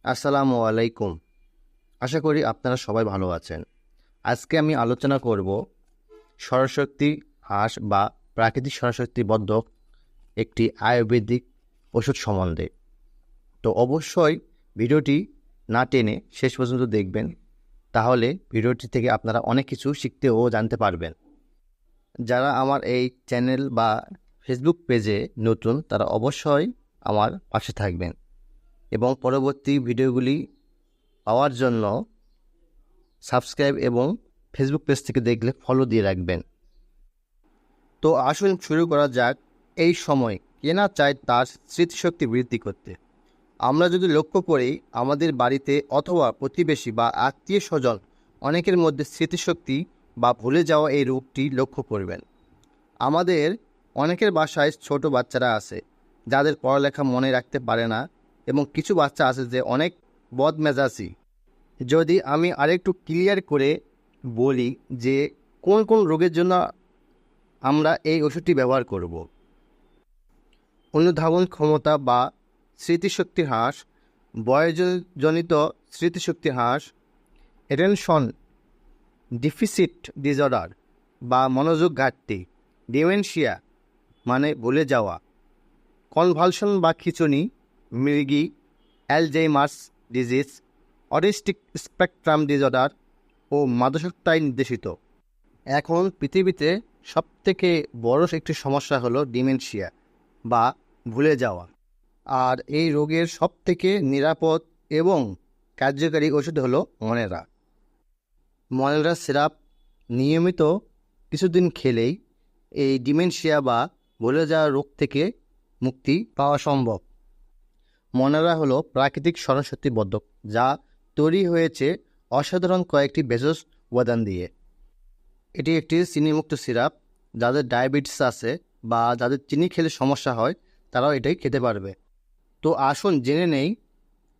আসসালামু আলাইকুম। আশা করি আপনারা সবাই ভালো আছেন। আজকে আমি আলোচনা করব সৌরশক্তি হাঁস বা প্রাকৃতিক সৌরশক্তি বর্ধক একটি আয়ুর্বেদিক ওষুধ সম্বন্ধে। তো অবশ্যই ভিডিওটি না টেনে শেষ পর্যন্ত দেখবেন, তাহলে ভিডিওটি থেকে আপনারা অনেক কিছু শিখতে ও জানতে পারবেন। যারা আমার এই চ্যানেল বা ফেসবুক পেজে নতুন, তারা অবশ্যই আমার পাশে থাকবেন এবং পরবর্তী ভিডিওগুলি পাওয়ার জন্য সাবস্ক্রাইব এবং ফেসবুক পেজ থেকে দেখলে ফলো দিয়ে রাখবেন। তো আসুন শুরু করা যাক। এই সময় কে না চায় তার স্মৃতিশক্তি বৃদ্ধি করতে। আমরা যদি লক্ষ্য করি, আমাদের বাড়িতে অথবা প্রতিবেশী বা আত্মীয় স্বজন অনেকের মধ্যে স্মৃতিশক্তি বা ভুলে যাওয়া এই রোগটি লক্ষ্য করবেন। আমাদের অনেকের বাসায় ছোট বাচ্চারা আছে যাদের পড়ালেখা মনে রাখতে পারে না, এবং কিছু বাচ্চা আছে যে অনেক বদমেজাজি। যদি আমি আরেকটু ক্লিয়ার করে বলি যে কোন কোন রোগের জন্য আমরা এই ওষুধটি ব্যবহার করব। অনুধাবন ক্ষমতা বা স্মৃতিশক্তি হ্রাস, বয়সজনিত স্মৃতিশক্তি হ্রাস, অ্যাটেনশন ডিফিসিট ডিসঅর্ডার বা মনোযোগ ঘাটতি, ডিমেনশিয়া মানে ভুলে যাওয়া, কনভালশন বা খিঁচুনি, মৃগী, Alzheimer's disease, autistic spectrum disorder ও মাদকাসক্তায় নির্দেশিত। এখন পৃথিবীতে সবথেকে বড় একটি সমস্যা হলো ডিমেনশিয়া বা ভুলে যাওয়া। আর এই রোগের সবথেকে নিরাপদ এবং কার্যকারী ওষুধ হলো মনেরা। মনেরা সিরাপ নিয়মিত কিছুদিন খেলেই এই ডিমেনশিয়া বা ভুলে যাওয়া রোগ থেকে মুক্তি পাওয়া সম্ভব। মনেরা হলো প্রাকৃতিক স্মরণশক্তি বর্ধক, যা তৈরি হয়েছে অসাধারণ কয়েকটি ভেষজ উপাদান দিয়ে। এটি একটি চিনিমুক্ত সিরাপ। যাদের ডায়াবেটিস আছে বা যাদের চিনি খেলে সমস্যা হয়, তারাও এটাই খেতে পারবে। তো আসুন জেনে নেই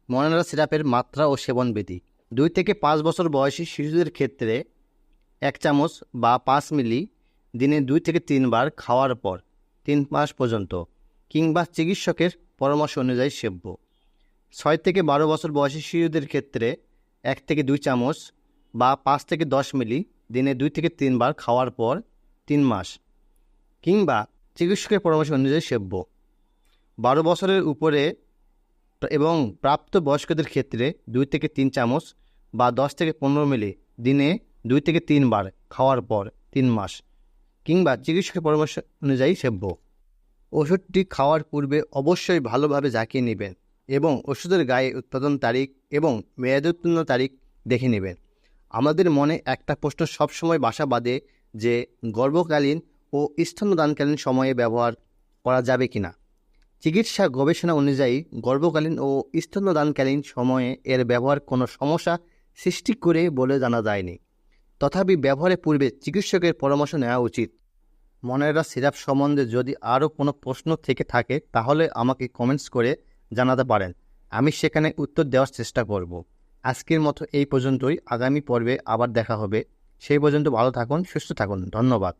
মনেরা সিরাপের মাত্রা ও সেবনবিধি। 2 থেকে 5 বছর বয়সী শিশুদের ক্ষেত্রে 1 চামচ বা 5 মিলি দিনে 2 থেকে 3 বার খাওয়ার পর 3 মাস পর্যন্ত, কিংবা চিকিৎসকের পরামর্শ অনুযায়ী সেব্য। 6 থেকে 12 বছর বয়সী শিশুদের ক্ষেত্রে 1 থেকে 2 চামচ বা 5 থেকে 10 মিলি দিনে 2 থেকে 3 বার খাওয়ার পর 3 মাস, কিংবা চিকিৎসকের পরামর্শ অনুযায়ী সেব্য। 12 বছরের উপরে এবং প্রাপ্ত বয়স্কদের ক্ষেত্রে 2 থেকে 3 চামচ বা 10 থেকে 15 মিলি দিনে 2 থেকে 3 বার খাওয়ার পর 3 মাস, কিংবা চিকিৎসকের পরামর্শ অনুযায়ী সেব্য। ওষুধটি খাওয়ার পূর্বে অবশ্যই ভালোভাবে ঝাঁকিয়ে নেবেন এবং ওষুধের গায়ে উৎপাদন তারিখ এবং মেয়াদোত্তীর্ণ তারিখ দেখে নেবেন। আমাদের মনে একটা প্রশ্ন সবসময় বাসা বাঁধে যে গর্ভকালীন ও স্তন্যদানকালীন সময়ে ব্যবহার করা যাবে কিনা। চিকিৎসা গবেষণা অনুযায়ী গর্ভকালীন ও স্তন্যদানকালীন সময়ে এর ব্যবহার কোনো সমস্যা সৃষ্টি করে বলে জানা যায়নি। তথাপি ব্যবহারের পূর্বে চিকিৎসকের পরামর্শ নেওয়া উচিত। মনেরা সিরাপ সম্বন্ধে যদি আরও কোনো প্রশ্ন থেকে থাকে, তাহলে আমাকে কমেন্টস করে জানাতে পারেন। আমি সেখানে উত্তর দেওয়ার চেষ্টা করব। আজকের মতো এই পর্যন্তই। আগামী পর্বে আবার দেখা হবে। সেই পর্যন্ত ভালো থাকুন, সুস্থ থাকুন। ধন্যবাদ।